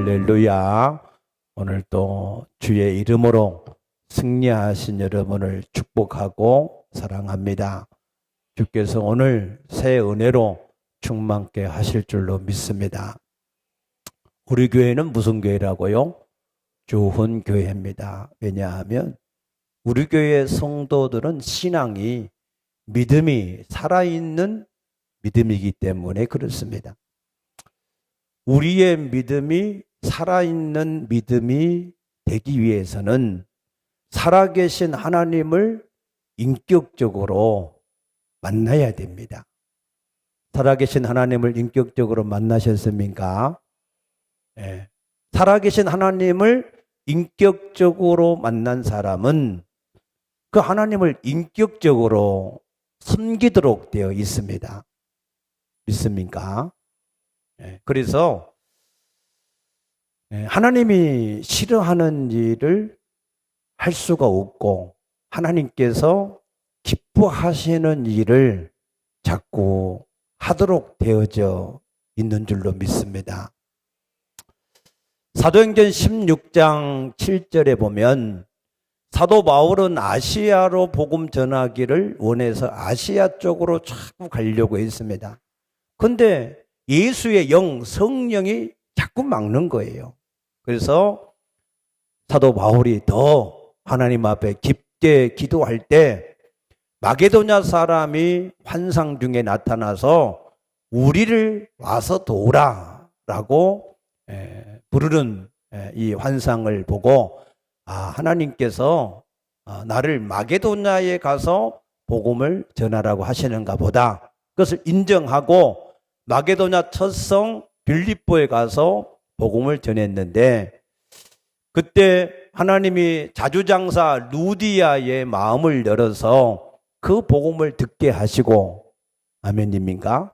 할렐루야. 오늘 또 주의 이름으로 승리하신 여러분을 축복하고 사랑합니다. 주께서 오늘 새 은혜로 충만케 하실 줄로 믿습니다. 우리 교회는 무슨 교회라고요? 주훈교회입니다. 왜냐하면 우리 교회 성도들은 신앙이 믿음이 살아있는 믿음이기 때문에 그렇습니다. 우리의 믿음이 살아있는 믿음이 되기 위해서는 살아계신 하나님을 인격적으로 만나야 됩니다. 살아계신 하나님을 인격적으로 만나셨습니까? 네. 살아계신 하나님을 인격적으로 만난 사람은 그 하나님을 인격적으로 섬기도록 되어 있습니다. 믿습니까? 그래서 하나님이 싫어하는 일을 할 수가 없고 하나님께서 기뻐하시는 일을 자꾸 하도록 되어져 있는 줄로 믿습니다. 사도행전 16장 7절에 보면 사도 바울은 아시아로 복음 전하기를 원해서 아시아 쪽으로 자꾸 가려고 했습니다. 그런데 예수의 영, 성령이 자꾸 막는 거예요. 그래서 사도 바울이 더 하나님 앞에 깊게 기도할 때 마게도냐 사람이 환상 중에 나타나서 우리를 와서 도우라라고 부르는 이 환상을 보고 하나님께서 나를 마게도냐에 가서 복음을 전하라고 하시는가 보다. 그것을 인정하고 마게도냐 첫성 빌립보에 가서 복음을 전했는데 그때 하나님이 자주장사 루디아의 마음을 열어서 그 복음을 듣게 하시고 아멘입니까?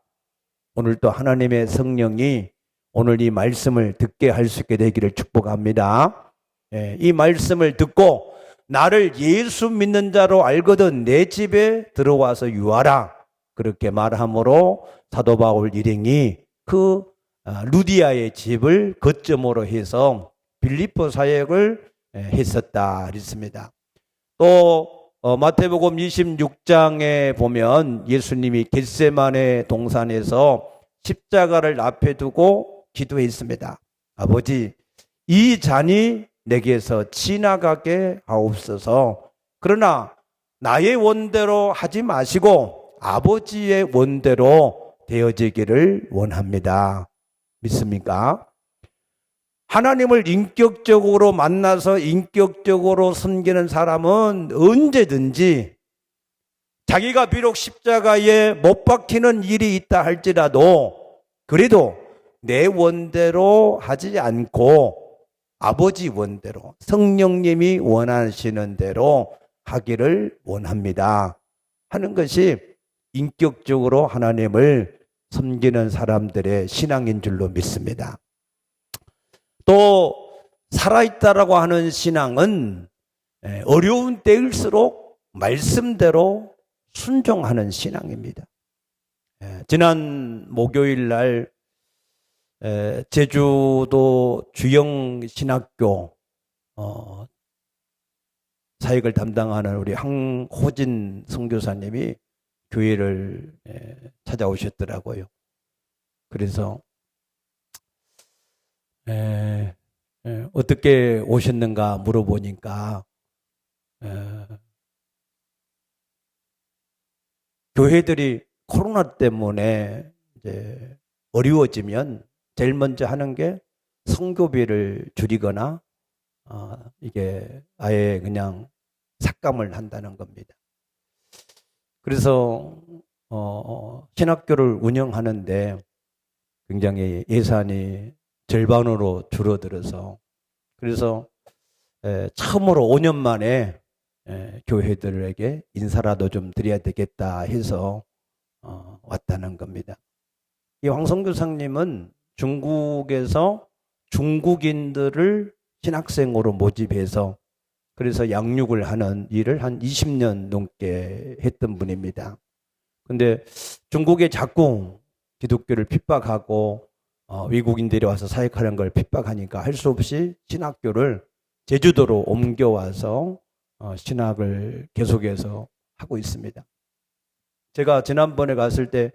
오늘 또 하나님의 성령이 오늘 이 말씀을 듣게 할 수 있게 되기를 축복합니다. 이 말씀을 듣고 나를 예수 믿는 자로 알거든 내 집에 들어와서 유하라 그렇게 말함으로 사도 바울 일행이 그 루디아의 집을 거점으로 해서 빌립보 사역을 했었다 그랬습니다. 또 마태복음 26장에 보면 예수님이 겟세마네 동산에서 십자가를 앞에 두고 기도했습니다. 아버지, 이 잔이 내게서 지나가게 하옵소서. 그러나 나의 원대로 하지 마시고 아버지의 원대로 되어지기를 원합니다. 믿습니까? 하나님을 인격적으로 만나서 인격적으로 섬기는 사람은 언제든지 자기가 비록 십자가에 못 박히는 일이 있다 할지라도 그래도 내 원대로 하지 않고 아버지 원대로 성령님이 원하시는 대로 하기를 원합니다 하는 것이 인격적으로 하나님을 섬기는 사람들의 신앙인 줄로 믿습니다. 또 살아있다라고 하는 신앙은 어려운 때일수록 말씀대로 순종하는 신앙입니다. 지난 목요일 날 제주도 주영신학교 사역을 담당하는 우리 황호진 선교사님이 교회를 찾아오셨더라고요. 그래서 어떻게 오셨는가 물어보니까 교회들이 코로나 때문에 이제 어려워지면 제일 먼저 하는 게 성교비를 줄이거나 이게 아예 그냥 삭감을 한다는 겁니다. 그래서 신학교를 운영하는데 굉장히 예산이 절반으로 줄어들어서 그래서 처음으로 5년 만에 교회들에게 인사라도 좀 드려야 되겠다 해서 왔다는 겁니다. 이 황성교사님은 중국에서 중국인들을 신학생으로 모집해서 그래서 양육을 하는 일을 한 20년 넘게 했던 분입니다. 근데 중국에 자꾸 기독교를 핍박하고 외국인들이 와서 사역하는 걸 핍박하니까 할 수 없이 신학교를 제주도로 옮겨와서 신학을 계속해서 하고 있습니다. 제가 지난번에 갔을 때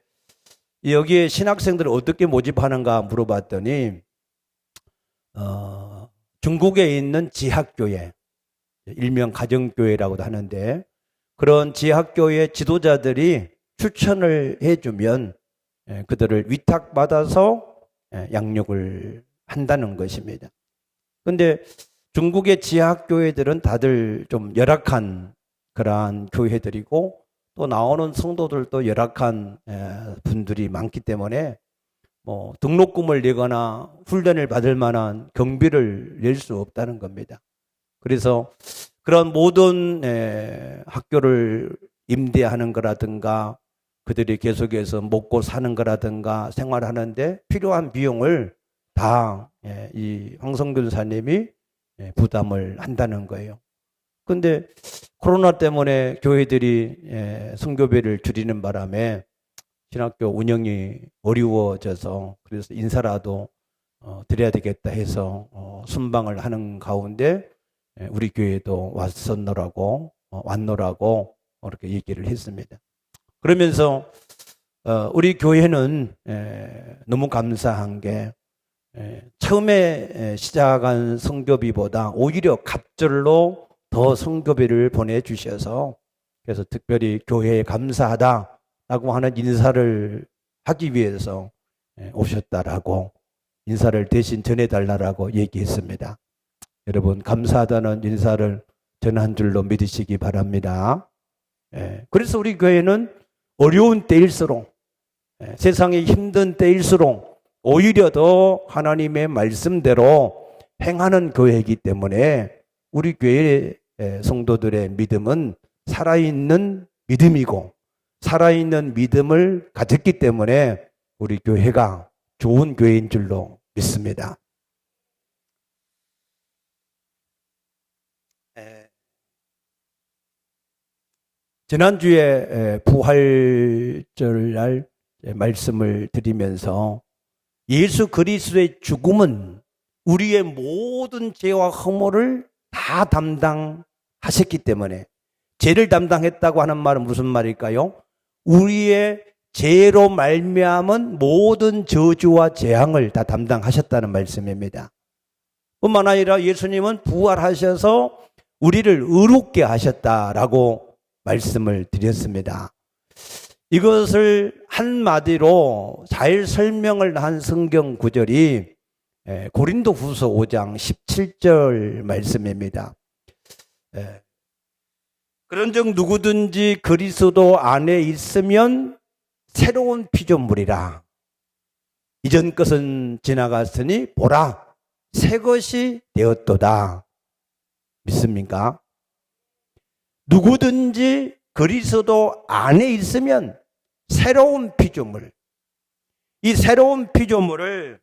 여기에 신학생들을 어떻게 모집하는가 물어봤더니 중국에 있는 지학교회, 일명 가정교회라고도 하는데 그런 지학교회 지도자들이 추천을 해주면 그들을 위탁받아서 양육을 한다는 것입니다. 그런데 중국의 지학교회들은 다들 좀 열악한 그러한 교회들이고 또 나오는 성도들도 열악한 분들이 많기 때문에 뭐 등록금을 내거나 훈련을 받을 만한 경비를 낼 수 없다는 겁니다. 그래서 그런 모든 학교를 임대하는 거라든가 그들이 계속해서 먹고 사는 거라든가 생활하는데 필요한 비용을 다 이 황성균 사님이 부담을 한다는 거예요. 그런데 코로나 때문에 교회들이 선교비를 줄이는 바람에 신학교 운영이 어려워져서 그래서 인사라도 드려야 되겠다 해서 순방을 하는 가운데 우리 교회도 왔노라고 이렇게 얘기를 했습니다. 그러면서 우리 교회는 너무 감사한 게 처음에 시작한 선교비보다 오히려 갑절로 더 선교비를 보내주셔서 그래서 특별히 교회에 감사하다라고 하는 인사를 하기 위해서 오셨다라고 인사를 대신 전해달라고 얘기했습니다. 여러분 감사하다는 인사를 전한 줄로 믿으시기 바랍니다. 그래서 우리 교회는 어려운 때일수록 세상이 힘든 때일수록 오히려 더 하나님의 말씀대로 행하는 교회이기 때문에 우리 교회의 성도들의 믿음은 살아있는 믿음이고 살아있는 믿음을 가졌기 때문에 우리 교회가 좋은 교회인 줄로 믿습니다. 지난주에 부활절날 말씀을 드리면서 예수 그리스도의 죽음은 우리의 모든 죄와 허물을 다 담당하셨기 때문에 죄를 담당했다고 하는 말은 무슨 말일까요? 우리의 죄로 말미암은 모든 저주와 재앙을 다 담당하셨다는 말씀입니다. 뿐만 아니라 예수님은 부활하셔서 우리를 의롭게 하셨다라고 말씀을 드렸습니다. 이것을 한마디로 잘 설명을 한 성경 구절이 고린도후서 5장 17절 말씀입니다. 그런즉 누구든지 그리스도 안에 있으면 새로운 피조물이라. 이전 것은 지나갔으니 보라 새 것이 되었도다. 믿습니까? 누구든지 그리스도 안에 있으면 새로운 피조물. 이 새로운 피조물을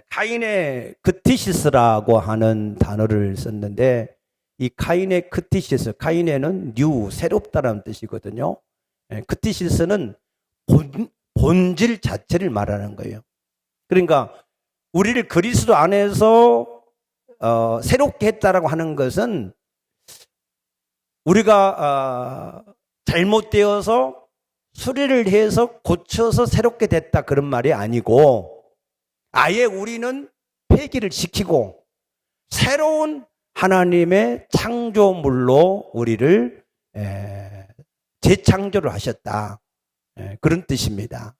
카인의 크티시스라고 하는 단어를 썼는데 이 카인의 크티시스, 카인에는 뉴, 새롭다라는 뜻이거든요. 크티시스는 본질 자체를 말하는 거예요. 그러니까 우리를 그리스도 안에서 새롭게 했다라고 하는 것은 우리가 잘못되어서 수리를 해서 고쳐서 새롭게 됐다 그런 말이 아니고 아예 우리는 폐기를 시키고 새로운 하나님의 창조물로 우리를 재창조를 하셨다. 그런 뜻입니다.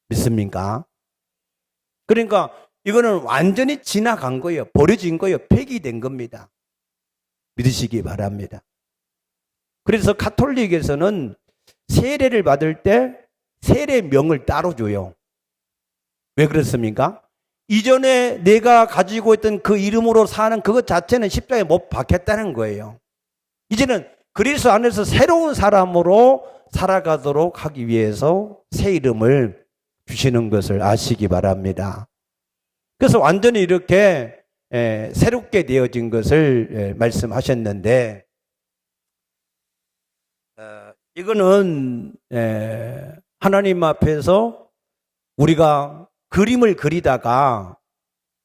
믿습니까? 그러니까 이거는 완전히 지나간 거예요. 버려진 거예요. 폐기된 겁니다. 믿으시기 바랍니다. 그래서 가톨릭에서는 세례를 받을 때 세례명을 따로 줘요. 왜 그렇습니까? 이전에 내가 가지고 있던 그 이름으로 사는 그것 자체는 십자가에 못 박혔다는 거예요. 이제는 그리스도 안에서 새로운 사람으로 살아가도록 하기 위해서 새 이름을 주시는 것을 아시기 바랍니다. 그래서 완전히 이렇게 새롭게 되어진 것을 말씀하셨는데 이거는 하나님 앞에서 우리가 그림을 그리다가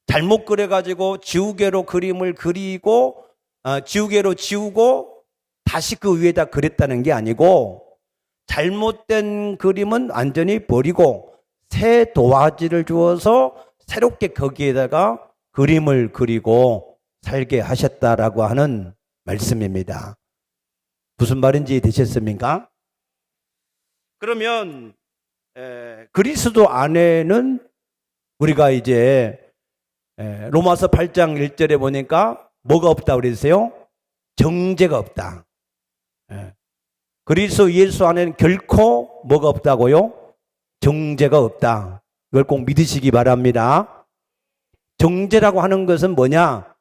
잘못 그려가지고 지우개로 그림을 그리고 지우개로 지우고 다시 그 위에다 그렸다는 게 아니고 잘못된 그림은 완전히 버리고 새 도화지를 주어서 새롭게 거기에다가 그림을 그리고 살게 하셨다라고 하는 말씀입니다. 무슨 말인지 되셨습니까? 그러면 그리스도 안에는 우리가 이제 로마서 8장 1절에 보니까 뭐가 없다 그랬어요? 정죄가 없다. 그리스도 예수 안에는 결코 뭐가 없다고요? 정죄가 없다. 이걸 꼭 믿으시기 바랍니다. 정죄라고 하는 것은 뭐냐?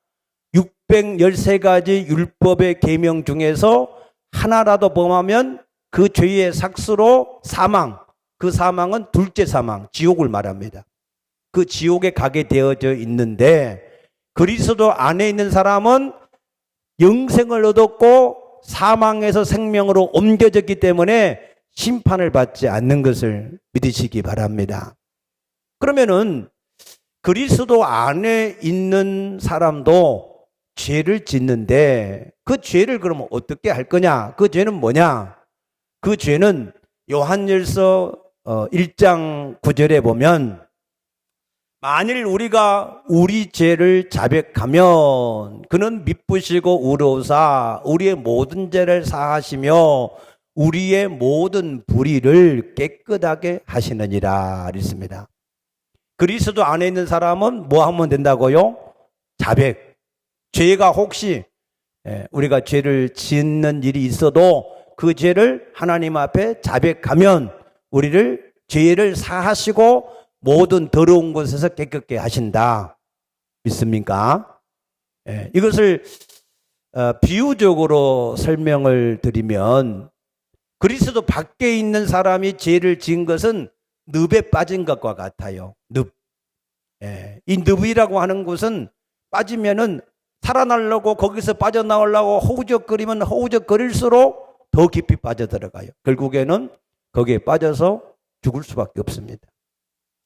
613가지 율법의 계명 중에서 하나라도 범하면 그 죄의 삭스로 사망, 그 사망은 둘째 사망, 지옥을 말합니다. 그 지옥에 가게 되어져 있는데 그리스도 안에 있는 사람은 영생을 얻었고 사망에서 생명으로 옮겨졌기 때문에 심판을 받지 않는 것을 믿으시기 바랍니다. 그러면은 그리스도 안에 있는 사람도 죄를 짓는데 그 죄를 그러면 어떻게 할 거냐? 그 죄는 뭐냐? 그 죄는 요한일서 1장 9절에 보면 만일 우리가 우리 죄를 자백하면 그는 미쁘시고 의로우사 우리의 모든 죄를 사하시며 우리의 모든 불의를 깨끗하게 하시느니라 그랬습니다. 그리스도 안에 있는 사람은 뭐 하면 된다고요? 자백. 죄가 혹시 우리가 죄를 짓는 일이 있어도 그 죄를 하나님 앞에 자백하면 우리를 죄를 사하시고 모든 더러운 곳에서 깨끗게 하신다. 믿습니까? 이것을 비유적으로 설명을 드리면 그리스도 밖에 있는 사람이 죄를 지은 것은 늪에 빠진 것과 같아요. 늪. 이 늪이라고 하는 곳은 빠지면은 살아나려고 거기서 빠져나오려고 허우적거리면 허우적거릴수록 더 깊이 빠져들어가요. 결국에는 거기에 빠져서 죽을 수밖에 없습니다.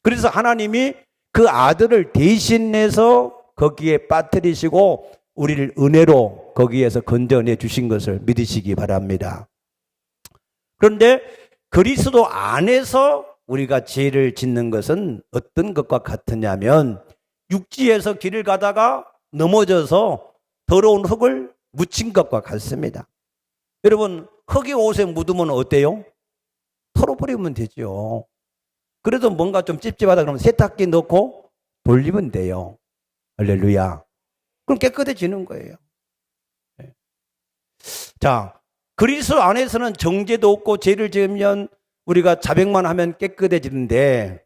그래서 하나님이 그 아들을 대신해서 거기에 빠뜨리시고 우리를 은혜로 거기에서 건져내 주신 것을 믿으시기 바랍니다. 그런데 그리스도 안에서 우리가 죄를 짓는 것은 어떤 것과 같으냐면 육지에서 길을 가다가 넘어져서 더러운 흙을 묻힌 것과 같습니다. 여러분, 흙이 옷에 묻으면 어때요? 털어버리면 되죠. 그래도 뭔가 좀 찝찝하다 그러면 세탁기 넣고 돌리면 돼요. 할렐루야. 그럼 깨끗해지는 거예요. 자, 그리스도 안에서는 정죄도 없고 죄를 지으면 우리가 자백만 하면 깨끗해지는데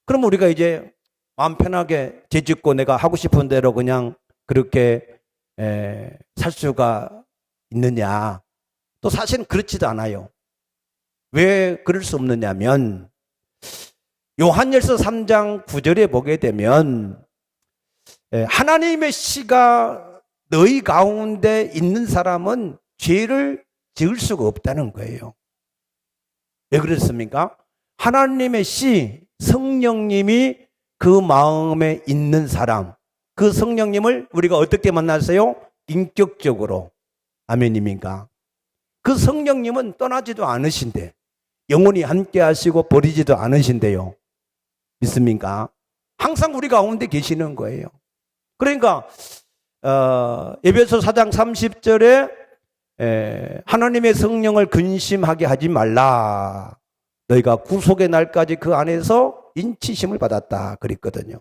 그럼 우리가 이제 마음 편하게 죄 짓고 내가 하고 싶은 대로 그냥 그렇게 살 수가 있느냐? 또 사실은 그렇지도 않아요. 왜 그럴 수 없느냐면 요한일서 3장 9절에 보게 되면 하나님의 씨가 너희 가운데 있는 사람은 죄를 지을 수가 없다는 거예요. 왜 그렇습니까? 하나님의 씨, 성령님이 그 마음에 있는 사람, 그 성령님을 우리가 어떻게 만났어요? 인격적으로. 아멘입니까? 그 성령님은 떠나지도 않으신데 영원히 함께 하시고 버리지도 않으신데요. 믿습니까? 항상 우리 가운데 계시는 거예요. 그러니까 에베소 4장 30절에 하나님의 성령을 근심하게 하지 말라. 너희가 구속의 날까지 그 안에서 인치심을 받았다 그랬거든요.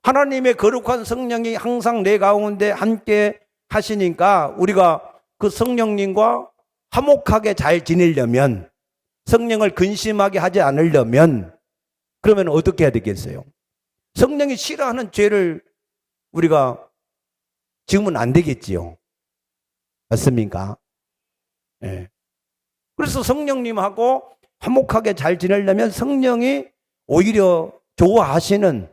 하나님의 거룩한 성령이 항상 내 가운데 함께 하시니까 우리가 그 성령님과 화목하게 잘 지내려면 성령을 근심하게 하지 않으려면 그러면 어떻게 해야 되겠어요? 성령이 싫어하는 죄를 우리가 지으면 안 되겠지요. 맞습니까? 네. 그래서 성령님하고 화목하게 잘 지내려면 성령이 오히려 좋아하시는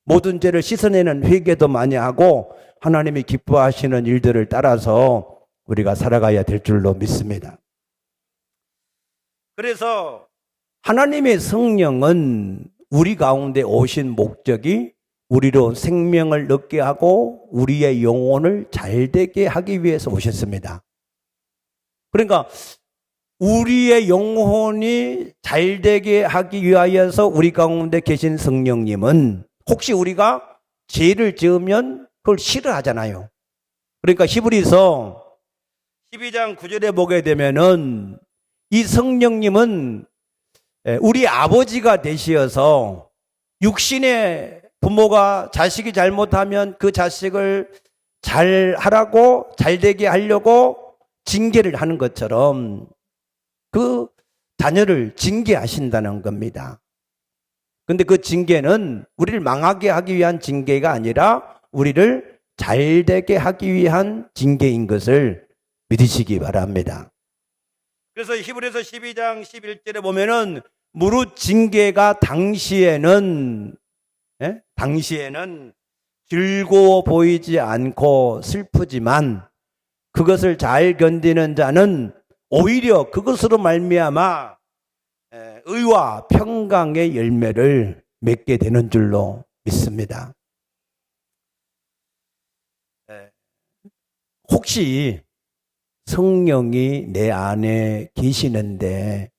모든 죄를 씻어내는 회개도 많이 하고 하나님이 기뻐하시는 일들을 따라서 우리가 살아가야 될 줄로 믿습니다. 그래서 하나님의 성령은 우리 가운데 오신 목적이 우리로 생명을 얻게 하고 우리의 영혼을 잘되게 하기 위해서 오셨습니다. 그러니까 우리의 영혼이 잘되게 하기 위하여서 우리 가운데 계신 성령님은 혹시 우리가 죄를 지으면 그걸 싫어하잖아요. 그러니까 히브리서 12장 9절에 보게 되면은 이 성령님은 우리 아버지가 되시어서 육신의 부모가 자식이 잘못하면 그 자식을 잘 하라고 잘되게 하려고 징계를 하는 것처럼 그 자녀를 징계하신다는 겁니다. 근데 그 징계는 우리를 망하게 하기 위한 징계가 아니라 우리를 잘되게 하기 위한 징계인 것을 믿으시기 바랍니다. 그래서 히브리서 12장 11절에 보면은 무릇 징계가 당시에는 즐거워 보이지 않고 슬프지만 그것을 잘 견디는 자는 오히려 그것으로 말미암아 의와 평강의 열매를 맺게 되는 줄로 믿습니다. 혹시 성령이 내 안에 계시는데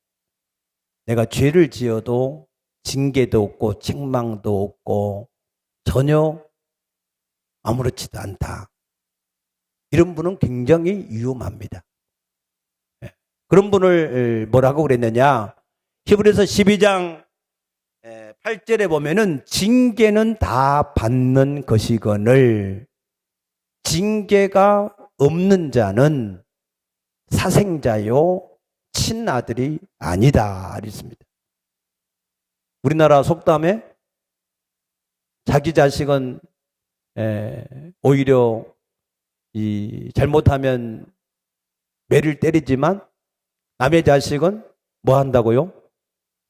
내가 죄를 지어도 징계도 없고 책망도 없고 전혀 아무렇지도 않다. 이런 분은 굉장히 위험합니다. 그런 분을 뭐라고 그랬느냐? 히브리서 12장 8절에 보면은 징계는 다 받는 것이거늘 징계가 없는 자는 사생자요 친아들이 아니다 그랬습니다. 우리나라 속담에 자기 자식은 오히려 잘못하면 매를 때리지만 남의 자식은 뭐 한다고요?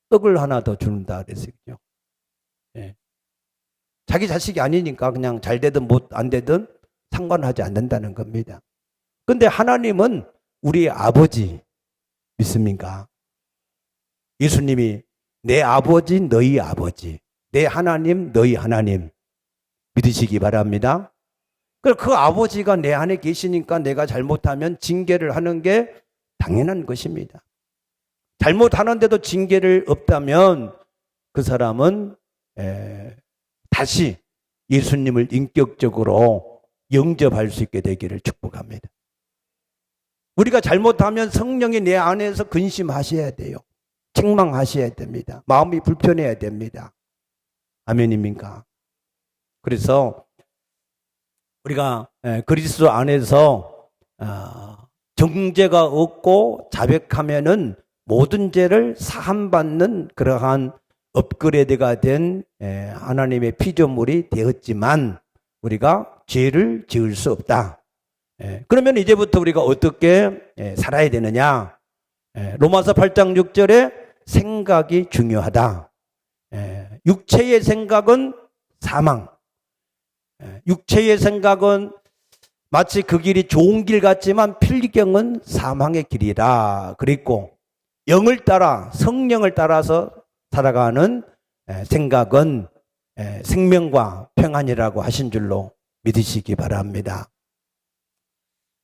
떡을 하나 더 준다 그랬어요. 자기 자식이 아니니까 그냥 잘 되든 안 되든 상관하지 않는다는 겁니다. 근데 하나님은 우리 아버지 믿습니까? 예수님이 내 아버지 너희 아버지, 내 하나님 너희 하나님 믿으시기 바랍니다. 그 아버지가 내 안에 계시니까 내가 잘못하면 징계를 하는 게 당연한 것입니다. 잘못하는데도 징계를 없다면 그 사람은 다시 예수님을 인격적으로 영접할 수 있게 되기를 축복합니다. 우리가 잘못하면 성령이 내 안에서 근심하셔야 돼요. 책망하셔야 됩니다. 마음이 불편해야 됩니다. 아멘입니까? 그래서 우리가 그리스도 안에서 정죄가 없고 자백하면은 모든 죄를 사함받는 그러한 업그레이드가 된 하나님의 피조물이 되었지만 우리가 죄를 지을 수 없다. 그러면 이제부터 우리가 어떻게 살아야 되느냐? 로마서 8장 6절에 생각이 중요하다. 육체의 생각은 사망. 육체의 생각은 마치 그 길이 좋은 길 같지만 필경은 사망의 길이라 그랬고 영을 따라 성령을 따라서 살아가는 생각은 생명과 평안이라고 하신 줄로 믿으시기 바랍니다.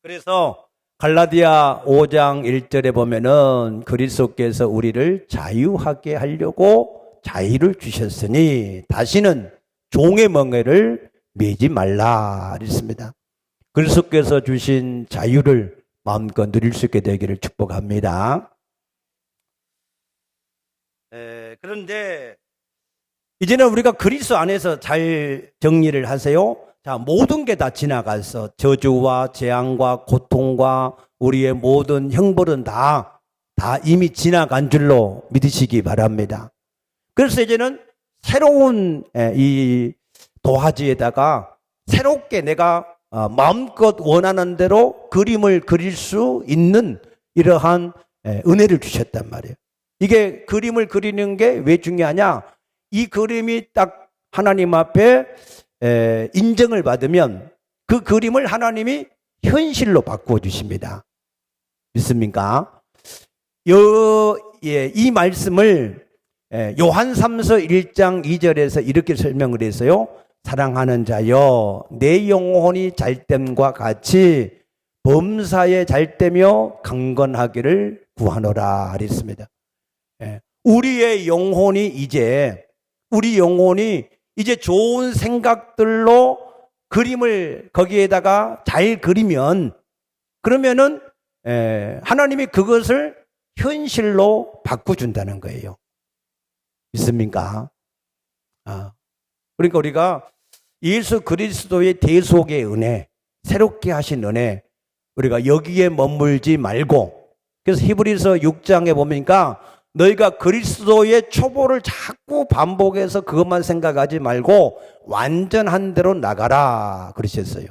그래서 갈라디아 5장 1절에 보면은 그리스도께서 우리를 자유하게 하려고 자유를 주셨으니 다시는 종의 멍에를 매지 말라 그랬습니다. 그리스도께서 주신 자유를 마음껏 누릴 수 있게 되기를 축복합니다. 그런데 이제는 우리가 그리스도 안에서 잘 정리를 하세요. 자, 모든 게 다 지나가서 저주와 재앙과 고통과 우리의 모든 형벌은 다 이미 지나간 줄로 믿으시기 바랍니다. 그래서 이제는 새로운 이 도화지에다가 새롭게 내가 마음껏 원하는 대로 그림을 그릴 수 있는 이러한 은혜를 주셨단 말이에요. 이게 그림을 그리는 게 왜 중요하냐? 이 그림이 딱 하나님 앞에 인정을 받으면 그 그림을 하나님이 현실로 바꾸어 주십니다. 믿습니까? 이 말씀을 요한 3서 1장 2절에서 이렇게 설명을 했어요. 사랑하는 자여 내 영혼이 잘됨과 같이 범사에 잘되며 강건하기를 구하노라 하랬습니다. 우리 영혼이 이제 좋은 생각들로 그림을 거기에다가 잘 그리면 그러면은 하나님이 그것을 현실로 바꿔준다는 거예요. 믿습니까? 그러니까 우리가 예수 그리스도의 대속의 은혜, 새롭게 하신 은혜, 우리가 여기에 머물지 말고, 그래서 히브리서 6장에 보니까 너희가 그리스도의 초보를 자꾸 반복해서 그것만 생각하지 말고 완전한 대로 나가라 그러셨어요.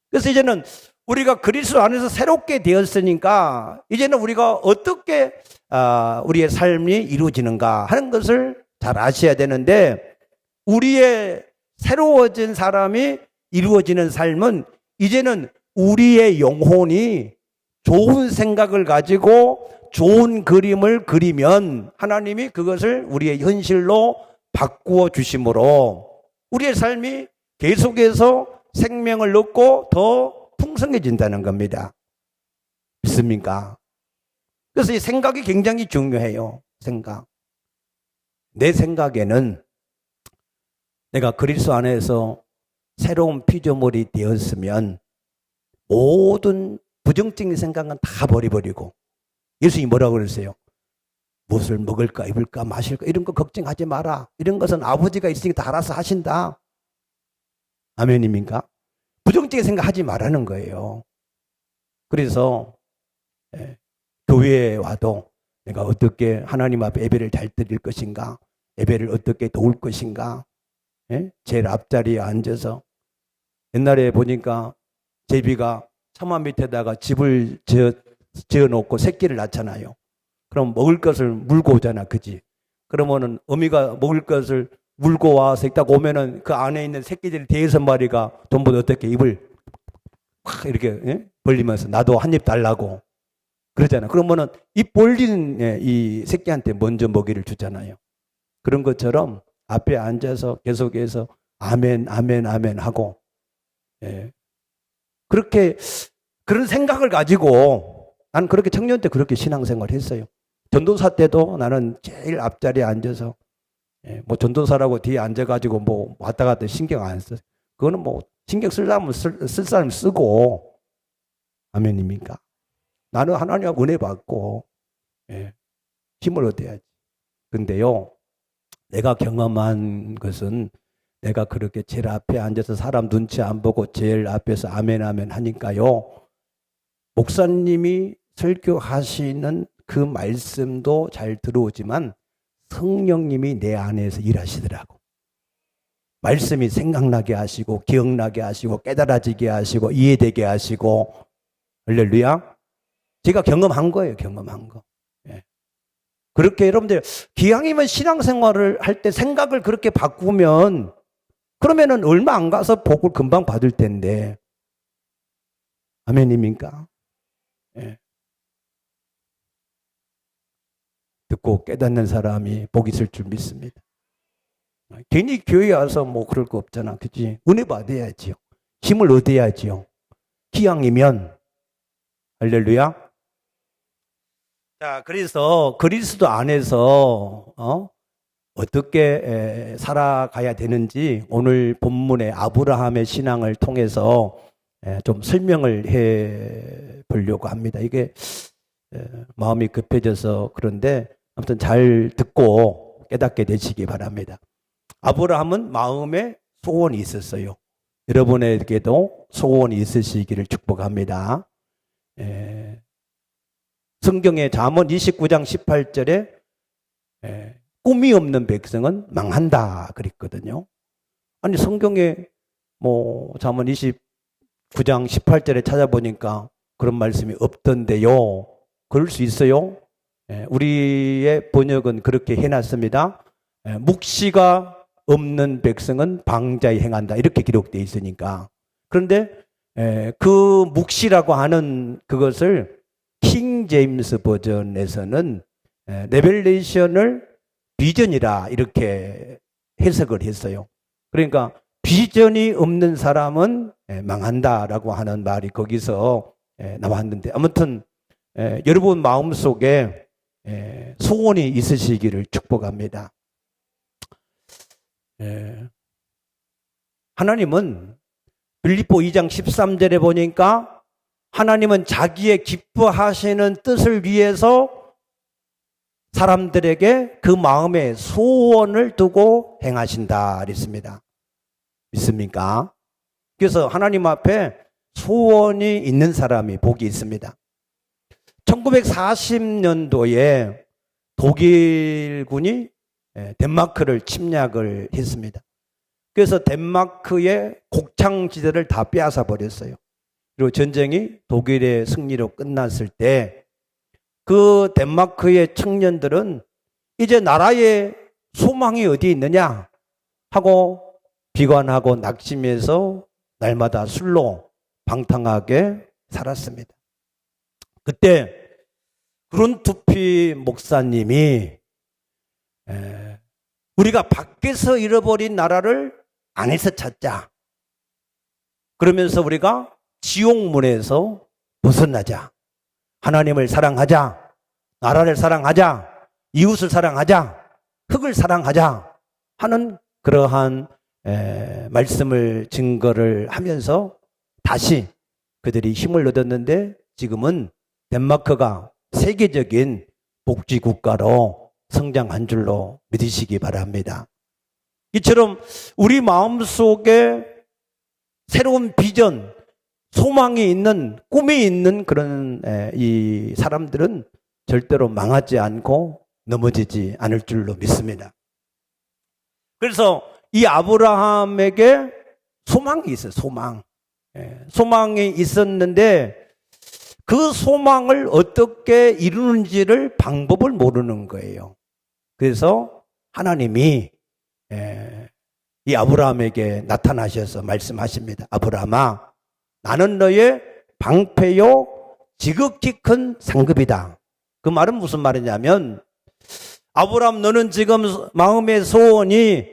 그래서 이제는 우리가 그리스도 안에서 새롭게 되었으니까 이제는 우리가 어떻게 우리의 삶이 이루어지는가 하는 것을 잘 아셔야 되는데, 우리의 새로워진 사람이 이루어지는 삶은 이제는 우리의 영혼이 좋은 생각을 가지고 좋은 그림을 그리면 하나님이 그것을 우리의 현실로 바꾸어 주심으로 우리의 삶이 계속해서 생명을 얻고 더 풍성해진다는 겁니다. 믿습니까? 그래서 이 생각이 굉장히 중요해요. 생각. 내 생각에는 내가 그리스도 안에서 새로운 피조물이 되었으면 모든 부정적인 생각은 다 버려버리고, 예수님이 뭐라고 그러세요? 무엇을 먹을까 입을까 마실까 이런 거 걱정하지 마라. 이런 것은 아버지가 있으니까 다 알아서 하신다. 아멘입니까? 부정적인 생각 하지 말라는 거예요. 그래서 교회에 와도 내가 어떻게 하나님 앞에 예배를 잘 드릴 것인가, 예배를 어떻게 도울 것인가, 제일 앞자리에 앉아서, 옛날에 보니까 제비가 처마 밑에다가 집을 지어놓고 새끼를 낳잖아요. 그럼 먹을 것을 물고 오잖아, 그지? 그러면은 어미가 먹을 것을 물고 와서 딱 오면은 그 안에 있는 새끼들 대여섯 마리가 전부 어떻게 입을 확 이렇게 벌리면서 나도 한 입 달라고 그러잖아. 그러면은 입 벌린 이 새끼한테 먼저 먹이를 주잖아요. 그런 것처럼 앞에 앉아서 계속해서 아멘, 아멘, 아멘 하고, 그렇게 그런 생각을 가지고 나는 그렇게 청년 때 그렇게 신앙생활을 했어요. 전도사 때도 나는 제일 앞자리에 앉아서 뭐 전도사라고 뒤에 앉아가지고 뭐 왔다 갔다 신경 안 써. 그거는 뭐 신경 쓰려면 쓸 사람 쓰고. 아멘입니까? 나는 하나님하고 은혜 받고 힘을 얻어야지. 근데요, 내가 경험한 것은 내가 그렇게 제일 앞에 앉아서 사람 눈치 안 보고 제일 앞에서 아멘 아멘 하니까요, 목사님이 설교하시는 그 말씀도 잘 들어오지만 성령님이 내 안에서 일하시더라고. 말씀이 생각나게 하시고 기억나게 하시고 깨달아지게 하시고 이해되게 하시고. 할렐루야. 제가 경험한 거예요. 경험한 거. 그렇게 여러분들 기왕이면 신앙생활을 할 때 생각을 그렇게 바꾸면 그러면은 얼마 안 가서 복을 금방 받을 텐데. 아멘입니까? 듣고 깨닫는 사람이 복 있을 줄 믿습니다. 괜히 교회 와서 뭐 그럴 거 없잖아. 그치? 은혜 받아야지요. 힘을 얻어야지요. 기왕이면. 할렐루야. 자, 그래서 그리스도 안에서 어떻게 살아가야 되는지 오늘 본문의 아브라함의 신앙을 통해서 좀 설명을 해 보려고 합니다. 이게 마음이 급해져서 그런데 아무튼 잘 듣고 깨닫게 되시기 바랍니다. 아브라함은 마음에 소원이 있었어요. 여러분에게도 소원이 있으시기를 축복합니다. 성경의 잠언 29장 18절에 꿈이 없는 백성은 망한다 그랬거든요. 아니 성경에 뭐 잠언 29장 18절에 찾아보니까 그런 말씀이 없던데요. 그럴 수 있어요? 우리의 번역은 그렇게 해놨습니다. 묵시가 없는 백성은 방자에 행한다 이렇게 기록되어 있으니까. 그런데 그 묵시라고 하는 그것을 킹 제임스 버전에서는 레벨레이션을 비전이라 이렇게 해석을 했어요. 그러니까 비전이 없는 사람은 망한다라고 하는 말이 거기서 나왔는데, 아무튼 여러분 마음속에 소원이 있으시기를 축복합니다. 하나님은 빌립보 2장 13절에 보니까 하나님은 자기의 기뻐하시는 뜻을 위해서 사람들에게 그 마음에 소원을 두고 행하신다 그랬습니다. 믿습니까? 그래서 하나님 앞에 소원이 있는 사람이 복이 있습니다. 1940년도에 독일군이 덴마크를 침략을 했습니다. 그래서 덴마크의 곡창지대를 다 빼앗아 버렸어요. 그리고 전쟁이 독일의 승리로 끝났을 때 그 덴마크의 청년들은 이제 나라에 소망이 어디 있느냐 하고 비관하고 낙심해서 날마다 술로 방탕하게 살았습니다. 그때 그룬투피 목사님이 우리가 밖에서 잃어버린 나라를 안에서 찾자. 그러면서 우리가 지옥문에서 벗어나자. 하나님을 사랑하자. 나라를 사랑하자. 이웃을 사랑하자. 흙을 사랑하자. 하는 그러한 말씀을 증거를 하면서 다시 그들이 힘을 얻었는데, 지금은 덴마크가 세계적인 복지국가로 성장한 줄로 믿으시기 바랍니다. 이처럼 우리 마음속에 새로운 비전, 소망이 있는, 꿈이 있는 그런 이 사람들은 절대로 망하지 않고 넘어지지 않을 줄로 믿습니다. 그래서 이 아브라함에게 소망이 있어요. 소망이 있었는데 그 소망을 어떻게 이루는지를 방법을 모르는 거예요. 그래서 하나님이 이 아브라함에게 나타나셔서 말씀하십니다. 아브라함아, 나는 너의 방패요 지극히 큰 상급이다. 그 말은 무슨 말이냐면, 아브라함, 너는 지금 마음의 소원이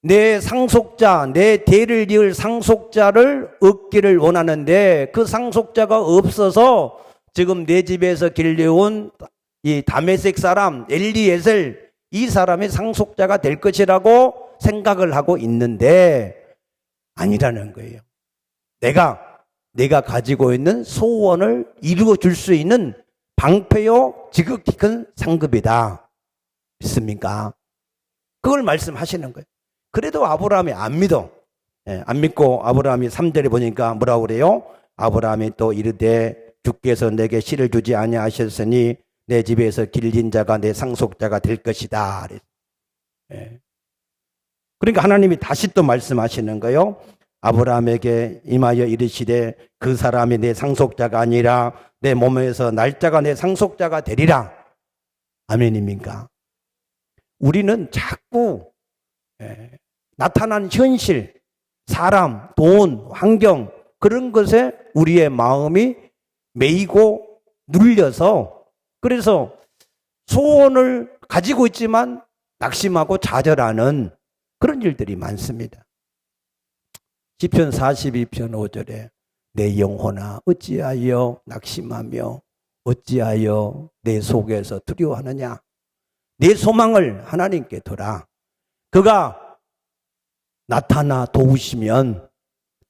내 상속자, 내 대를 이을 상속자를 얻기를 원하는데 그 상속자가 없어서 지금 내 집에서 길려온 이 다메섹 사람 엘리에셀, 이 사람이 상속자가 될 것이라고 생각을 하고 있는데 아니라는 거예요. 내가 가지고 있는 소원을 이루어 줄 수 있는 방패요 지극히 큰 상급이다. 믿습니까? 그걸 말씀하시는 거예요. 그래도 아브라함이 안 믿어. 안 믿고 아브라함이 3절에 보니까 뭐라고 그래요? 아브라함이 또 이르되 주께서 내게 씨를 주지 아니하셨으니 내 집에서 길린 자가 내 상속자가 될 것이다. 그러니까 하나님이 다시 또 말씀하시는 거예요. 아브라함에게 임하여 이르시되 그 사람이 내 상속자가 아니라 내 몸에서 날짜가 내 상속자가 되리라. 아멘입니까? 우리는 자꾸 나타난 현실, 사람, 돈, 환경, 그런 것에 우리의 마음이 매이고 눌려서, 그래서 소원을 가지고 있지만 낙심하고 좌절하는 그런 일들이 많습니다. 시편 42편 5절에 내 영혼아 어찌하여 낙심하며 어찌하여 내 속에서 두려워하느냐. 내 소망을 하나님께 둬라. 그가 나타나 도우시면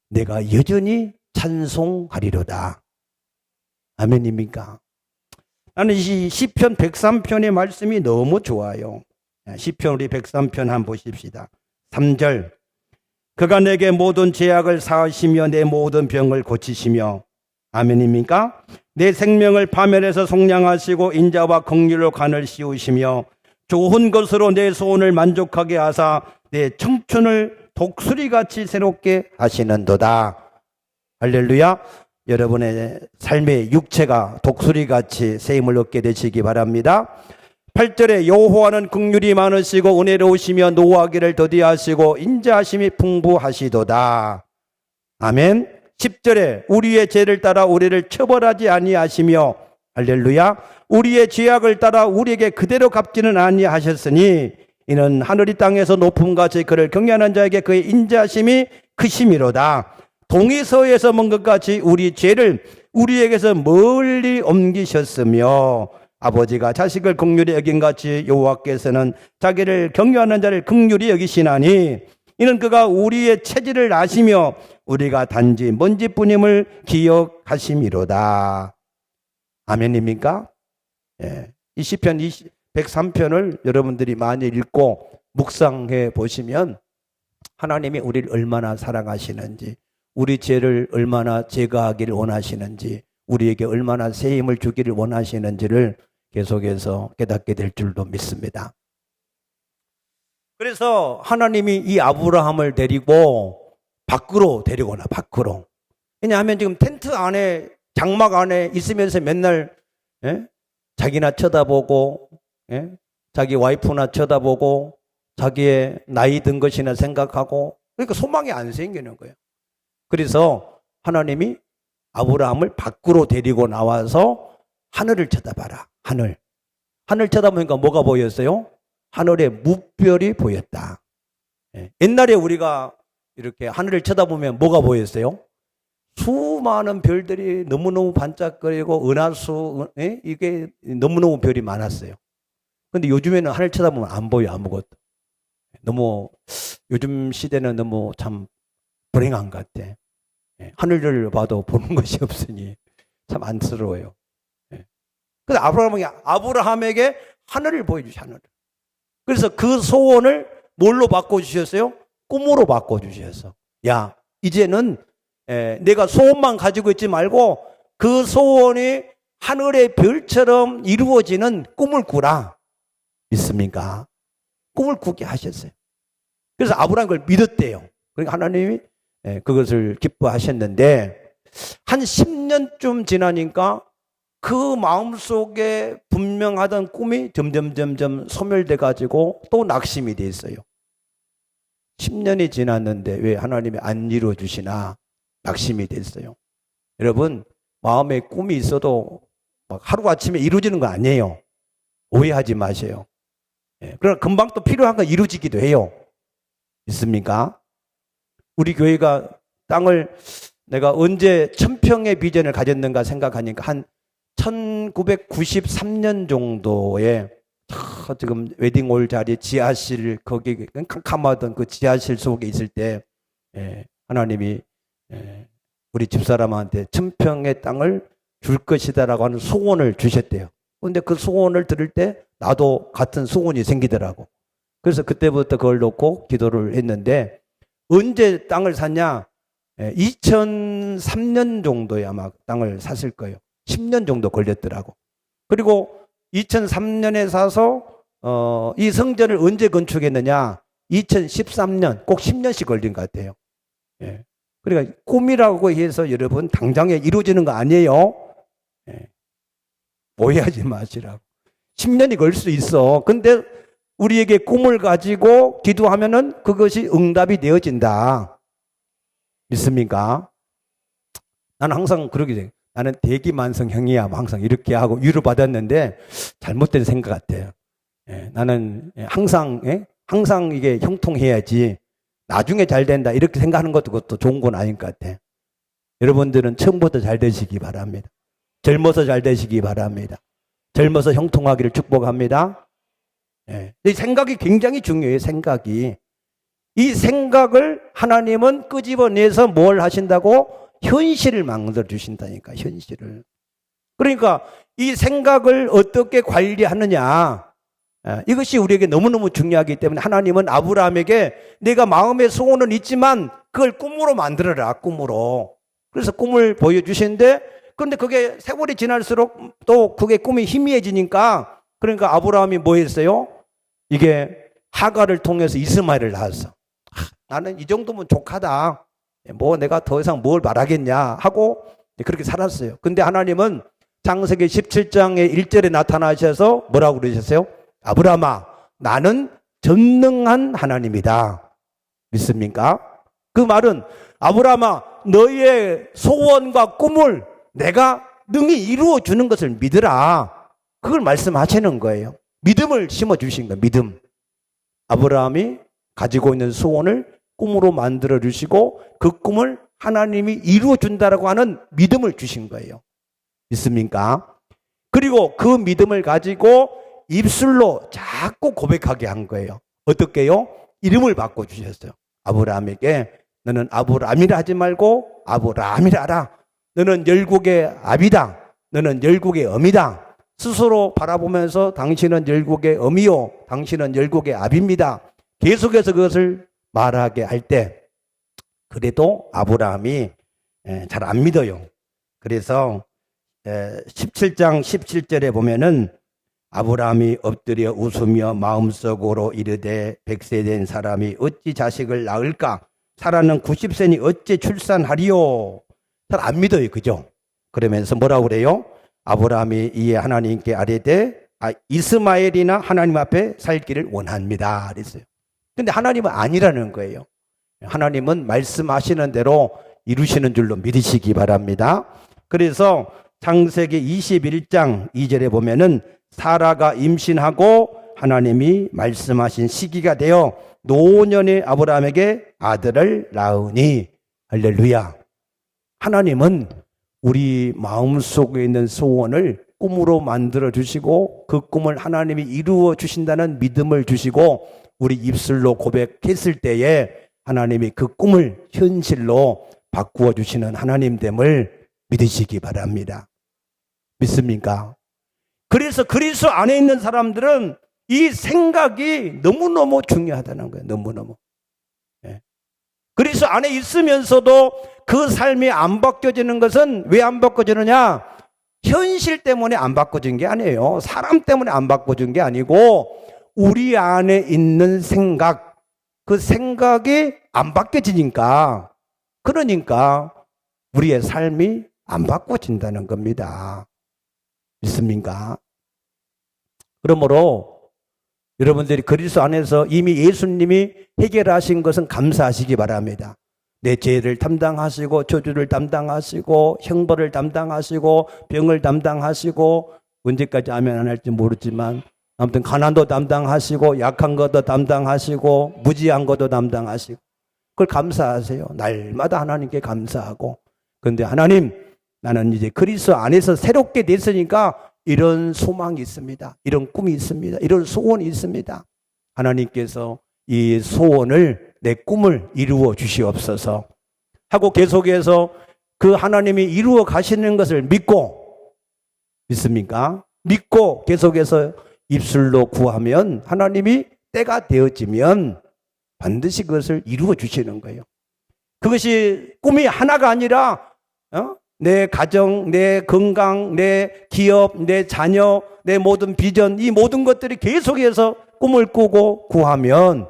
내가 여전히 찬송하리로다. 아멘입니까? 나는 이 시편 103편의 말씀이 너무 좋아요. 시편 우리 103편 한번 보십시다. 3절. 그가 내게 모든 죄악을 사하시며 내 모든 병을 고치시며. 아멘입니까? 내 생명을 파멸해서 속량하시고 인자와 긍휼로 간을 씌우시며 좋은 것으로 내 소원을 만족하게 하사 내 청춘을 독수리같이 새롭게 하시는도다. 할렐루야. 여러분의 삶의 육체가 독수리같이 새 힘을 얻게 되시기 바랍니다. 8절에 여호와는 긍휼이 많으시고 은혜로우시며 노하기를 더디하시고 인자하심이 풍부하시도다. 아멘. 10절에 우리의 죄를 따라 우리를 처벌하지 아니하시며, 할렐루야, 우리의 죄악을 따라 우리에게 그대로 갚지는 아니하셨으니 이는 하늘이 땅에서 높음같이 그를 경외하는 자에게 그의 인자심이 크심이로다. 동이 서에서 먼 것 같이 우리 죄를 우리에게서 멀리 옮기셨으며 아버지가 자식을 긍휼히 여긴 같이 여호와께서는 자기를 경외하는 자를 긍휼히 여기시나니 이는 그가 우리의 체질을 아시며 우리가 단지 먼지뿐임을 기억하심이로다. 아멘입니까? 예. 이 시편 103편을 여러분들이 많이 읽고 묵상해 보시면 하나님이 우리를 얼마나 사랑하시는지, 우리 죄를 얼마나 제거하기를 원하시는지, 우리에게 얼마나 새 힘을 주기를 원하시는지를 계속해서 깨닫게 될 줄도 믿습니다. 그래서 하나님이 이 아브라함을 데리고 밖으로 데리거나 밖으로. 왜냐하면 지금 텐트 안에 장막 안에 있으면서 맨날 자기나 쳐다보고 자기 와이프나 쳐다보고 자기의 나이 든 것이나 생각하고 그러니까 소망이 안 생기는 거예요. 그래서 하나님이 아브라함을 밖으로 데리고 나와서 하늘을 쳐다봐라. 하늘 쳐다보니까 뭐가 보였어요? 하늘에 무별이 보였다. 옛날에 우리가 이렇게 하늘을 쳐다보면 뭐가 보였어요? 수많은 별들이 너무너무 반짝거리고 은하수 이게 너무너무 별이 많았어요. 근데 요즘에는 하늘 쳐다보면 안 보여 아무것도. 너무 요즘 시대는 너무 참 불행한 것 같아. 하늘을 봐도 보는 것이 없으니 참 안쓰러워요. 그래서 아브라함에게 하늘을 보여주시 하늘을. 그래서 그 소원을 뭘로 바꿔주셨어요? 꿈으로 바꿔주셔서 야 이제는 내가 소원만 가지고 있지 말고 그 소원이 하늘의 별처럼 이루어지는 꿈을 꾸라. 믿습니까? 꿈을 꾸게 하셨어요. 그래서 아브라함이 그걸 믿었대요. 그러니까 하나님이 그것을 기뻐하셨는데 한 10년쯤 지나니까 그 마음속에 분명하던 꿈이 점점 소멸돼 가지고 또 낙심이 돼 있어요. 10년이 지났는데 왜 하나님이 안 이루어 주시나 낙심이 됐어요. 여러분 마음에 꿈이 있어도 막 하루아침에 이루어지는 거 아니에요. 오해하지 마세요. 그러나 금방 또 필요한 건 이루어지기도 해요. 있습니까? 우리 교회가 땅을 내가 언제 1000평의 비전을 가졌는가 생각하니까 한 1993년 정도에 지금 웨딩홀 자리 지하실 거기 캄캄하던 그 지하실 속에 있을 때 하나님이 우리 집사람한테 1000평의 땅을 줄 것이다라고 하는 소원을 주셨대요. 그런데 그 소원을 들을 때 나도 같은 소원이 생기더라고. 그래서 그때부터 그걸 놓고 기도를 했는데 언제 땅을 샀냐? 2003년 정도에 아마 땅을 샀을 거예요. 10년 정도 걸렸더라고. 그리고 2003년에 사서 이 성전을 언제 건축했느냐? 2013년, 꼭 10년씩 걸린 것 같아요. 그러니까 꿈이라고 해서 여러분 당장에 이루어지는 거 아니에요. 오해하지 마시라고. 10년이 걸 수 있어. 근데 우리에게 꿈을 가지고 기도하면은 그것이 응답이 되어진다. 믿습니까? 나는 항상 그러게 생각해요. 나는 대기만성형이야. 항상 이렇게 하고 위로받았는데 잘못된 생각 같아요. 나는 항상 이게 형통해야지. 나중에 잘 된다. 이렇게 생각하는 것도 그것도 좋은 건 아닌 것 같아. 여러분들은 처음부터 잘 되시기 바랍니다. 젊어서 잘 되시기 바랍니다. 젊어서 형통하기를 축복합니다. 이 생각이 굉장히 중요해요. 생각이. 이 생각을 하나님은 끄집어내서 뭘 하신다고? 현실을 만들어 주신다니까. 현실을. 그러니까 이 생각을 어떻게 관리하느냐, 이것이 우리에게 너무너무 중요하기 때문에 하나님은 아브라함에게 내가 마음의 소원은 있지만 그걸 꿈으로 만들어라. 꿈으로. 그래서 꿈을 보여주시는데 그런데 그게 세월이 지날수록 또 그게 꿈이 희미해지니까 그러니까 아브라함이 뭐 했어요? 이게 하갈을 통해서 이스마엘을 낳았어. 나는 이 정도면 족하다. 뭐 내가 더 이상 뭘 말하겠냐 하고 그렇게 살았어요. 근데 하나님은 창세기 17장의 1절에 나타나셔서 뭐라고 그러셨어요? 아브라함아, 나는 전능한 하나님이다. 믿습니까? 그 말은 아브라함아, 너의 소원과 꿈을 내가 능히 이루어 주는 것을 믿으라. 그걸 말씀하시는 거예요. 믿음을 심어주신 거예요. 믿음. 아브라함이 가지고 있는 소원을 꿈으로 만들어 주시고 그 꿈을 하나님이 이루어 준다라고 하는 믿음을 주신 거예요. 있습니까? 그리고 그 믿음을 가지고 입술로 자꾸 고백하게 한 거예요. 어떻게요? 이름을 바꿔주셨어요. 아브라함에게 너는 아브라함이라 하지 말고 아브라함이라 하라. 너는 열국의 아비다. 너는 열국의 어미다. 스스로 바라보면서 당신은 열국의 어미요. 당신은 열국의 아비입니다. 계속해서 그것을 말하게 할 때 그래도 아브라함이 잘 안 믿어요. 그래서 17장 17절에 보면은 아브라함이 엎드려 웃으며 마음속으로 이르되 100세 된 사람이 어찌 자식을 낳을까? 사라는 90세니 어찌 출산하리요? 잘 안 믿어요. 그죠? 그러면서 뭐라고 그래요? 아브라함이 이에 하나님께 아뢰되 이스마엘이나 하나님 앞에 살기를 원합니다. 그랬어요. 근데 하나님은 아니라는 거예요. 하나님은 말씀하시는 대로 이루시는 줄로 믿으시기 바랍니다. 그래서 창세기 21장 2절에 보면은 사라가 임신하고 하나님이 말씀하신 시기가 되어 노년의 아브라함에게 아들을 낳으니 할렐루야. 하나님은 우리 마음속에 있는 소원을 꿈으로 만들어 주시고 그 꿈을 하나님이 이루어 주신다는 믿음을 주시고 우리 입술로 고백했을 때에 하나님이 그 꿈을 현실로 바꾸어 주시는 하나님됨을 믿으시기 바랍니다. 믿습니까? 그래서 그리스도 안에 있는 사람들은 이 생각이 너무너무 중요하다는 거예요. 너무너무. 그리스도 안에 있으면서도 그 삶이 안 바뀌어지는 것은 왜 안 바뀌어지느냐? 현실 때문에 안 바꿔진 게 아니에요. 사람 때문에 안 바꿔진 게 아니고 우리 안에 있는 생각, 그 생각이 안 바뀌어지니까 그러니까 우리의 삶이 안 바꿔진다는 겁니다. 믿습니까? 그러므로 여러분들이 그리스도 안에서 이미 예수님이 해결하신 것은 감사하시기 바랍니다. 내 죄를 담당하시고 저주를 담당하시고 형벌을 담당하시고 병을 담당하시고 언제까지 아멘 안 할지 모르지만 아무튼 가난도 담당하시고 약한 것도 담당하시고 무지한 것도 담당하시고 그걸 감사하세요. 날마다 하나님께 감사하고 그런데 하나님 나는 이제 그리스도 안에서 새롭게 됐으니까 이런 소망이 있습니다. 이런 꿈이 있습니다. 이런 소원이 있습니다. 하나님께서 이 소원을 내 꿈을 이루어 주시옵소서 하고 계속해서 그 하나님이 이루어 가시는 것을 믿고 믿습니까? 믿고 계속해서 입술로 구하면 하나님이 때가 되어지면 반드시 그것을 이루어 주시는 거예요. 그것이 꿈이 하나가 아니라 내 가정, 내 건강, 내 기업, 내 자녀, 내 모든 비전 이 모든 것들이 계속해서 꿈을 꾸고 구하면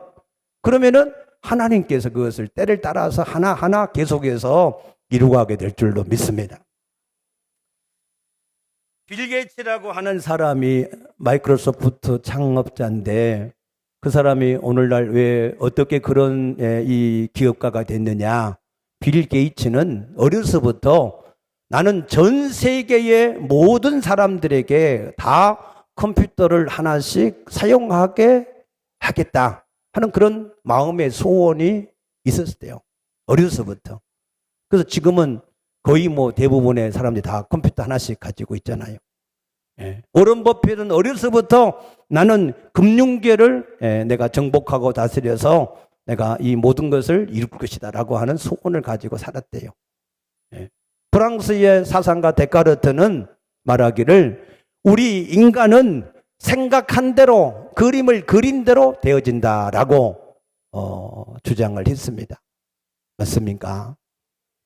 그러면은 하나님께서 그것을 때를 따라서 하나하나 계속해서 이루어가게 될 줄로 믿습니다. 빌 게이츠라고 하는 사람이 마이크로소프트 창업자인데 그 사람이 오늘날 왜 어떻게 그런 이 기업가가 됐느냐? 빌 게이츠는 어려서부터 나는 전 세계의 모든 사람들에게 다 컴퓨터를 하나씩 사용하게 하겠다 하는 그런 마음의 소원이 있었대요. 어려서부터. 그래서 지금은 거의 뭐 대부분의 사람들이 다 컴퓨터 하나씩 가지고 있잖아요. 워런 버핏은 어려서부터 나는 금융계를 내가 정복하고 다스려서 내가 이 모든 것을 이룰 것이다 라고 하는 소원을 가지고 살았대요. 프랑스의 사상가 데카르트는 말하기를 우리 인간은 생각한 대로 그림을 그린 대로 되어진다라고 주장을 했습니다. 맞습니까?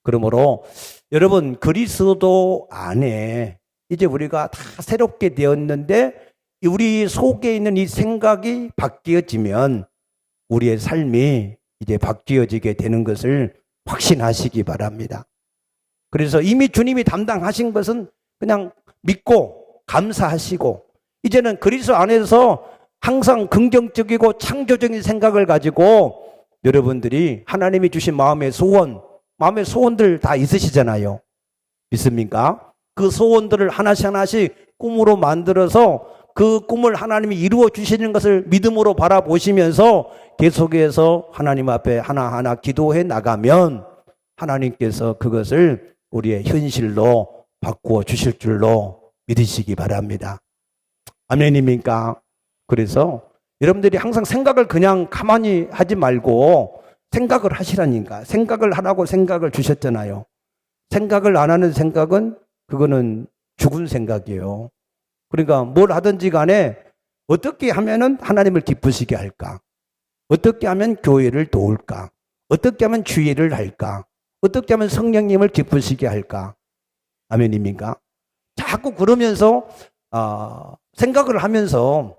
그러므로 여러분 그리스도 안에 이제 우리가 다 새롭게 되었는데 우리 속에 있는 이 생각이 바뀌어지면 우리의 삶이 이제 바뀌어지게 되는 것을 확신하시기 바랍니다. 그래서 이미 주님이 담당하신 것은 그냥 믿고 감사하시고 이제는 그리스도 안에서 항상 긍정적이고 창조적인 생각을 가지고 여러분들이 하나님이 주신 마음의 소원들 다 있으시잖아요. 믿습니까? 그 소원들을 하나씩 하나씩 꿈으로 만들어서 그 꿈을 하나님이 이루어 주시는 것을 믿음으로 바라보시면서 계속해서 하나님 앞에 하나하나 기도해 나가면 하나님께서 그것을 우리의 현실로 바꾸어 주실 줄로 믿으시기 바랍니다. 아멘입니까? 그래서 여러분들이 항상 생각을 그냥 가만히 하지 말고 생각을 하시라니까. 생각을 하라고 생각을 주셨잖아요. 생각을 안 하는 생각은 그거는 죽은 생각이에요. 그러니까 뭘 하든지 간에 어떻게 하면은 하나님을 기쁘시게 할까? 어떻게 하면 교회를 도울까? 어떻게 하면 주의를 할까? 어떻게 하면 성령님을 기쁘시게 할까? 아멘입니까? 자꾸 그러면서 생각을 하면서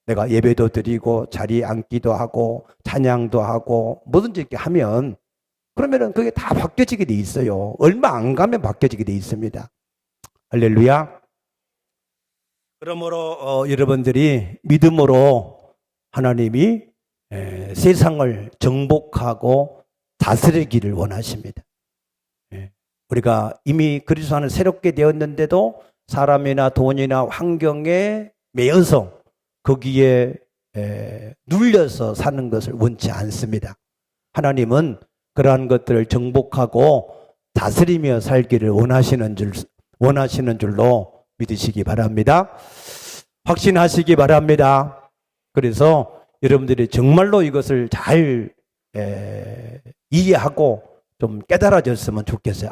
내가 예배도 드리고 자리에 앉기도 하고 찬양도 하고 뭐든지 이렇게 하면 그러면은 그게 다 바뀌어지게 돼 있어요. 얼마 안 가면 바뀌어지게 돼 있습니다. 할렐루야. 그러므로 여러분들이 믿음으로 하나님이 세상을 정복하고 다스리기를 원하십니다. 우리가 이미 그리스도 안에 새롭게 되었는데도 사람이나 돈이나 환경에 매여서 거기에 눌려서 사는 것을 원치 않습니다. 하나님은 그러한 것들을 정복하고 다스리며 살기를 원하시는 줄로 믿으시기 바랍니다. 확신하시기 바랍니다. 그래서 여러분들이 정말로 이것을 잘 이해하고 좀 깨달아졌으면 좋겠어요.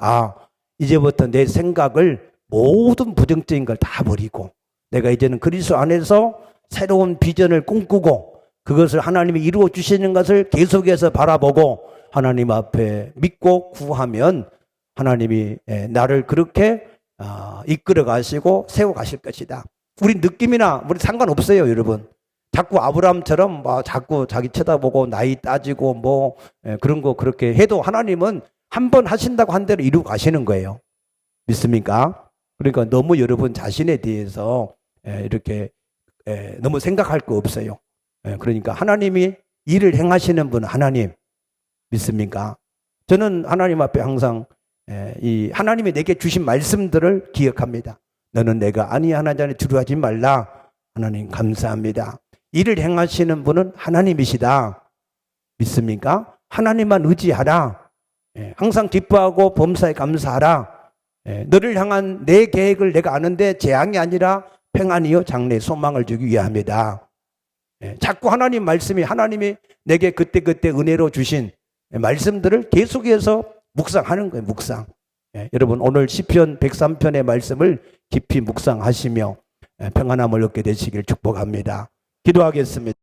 이제부터 내 생각을 모든 부정적인 걸 다 버리고 내가 이제는 그리스도 안에서 새로운 비전을 꿈꾸고 그것을 하나님이 이루어 주시는 것을 계속해서 바라보고 하나님 앞에 믿고 구하면 하나님이 나를 그렇게 이끌어 가시고 세워 가실 것이다. 우리 느낌이나 우리 상관없어요, 여러분. 자꾸 아브라함처럼 자꾸 자기 쳐다보고 나이 따지고 그런 거 그렇게 해도 하나님은 한 번 하신다고 한 대로 이루고 가시는 거예요. 믿습니까? 그러니까 너무 여러분 자신에 대해서 이렇게 너무 생각할 거 없어요. 그러니까 하나님이 일을 행하시는 분은 하나님 믿습니까? 저는 하나님 앞에 항상 이 하나님이 내게 주신 말씀들을 기억합니다. 너는 내가 아니하는 자는 두려워하지 말라. 하나님 감사합니다. 일을 행하시는 분은 하나님이시다. 믿습니까? 하나님만 의지하라. 항상 기뻐하고 범사에 감사하라. 너를 향한 내 계획을 내가 아는데 재앙이 아니라 평안이요 장래 소망을 주기 위함이다. 자꾸 하나님 말씀이 하나님이 내게 그때그때 은혜로 주신 말씀들을 계속해서 묵상하는 거예요. 묵상. 여러분 오늘 시편 103편의 말씀을 깊이 묵상하시며 평안함을 얻게 되시길 축복합니다. 기도하겠습니다.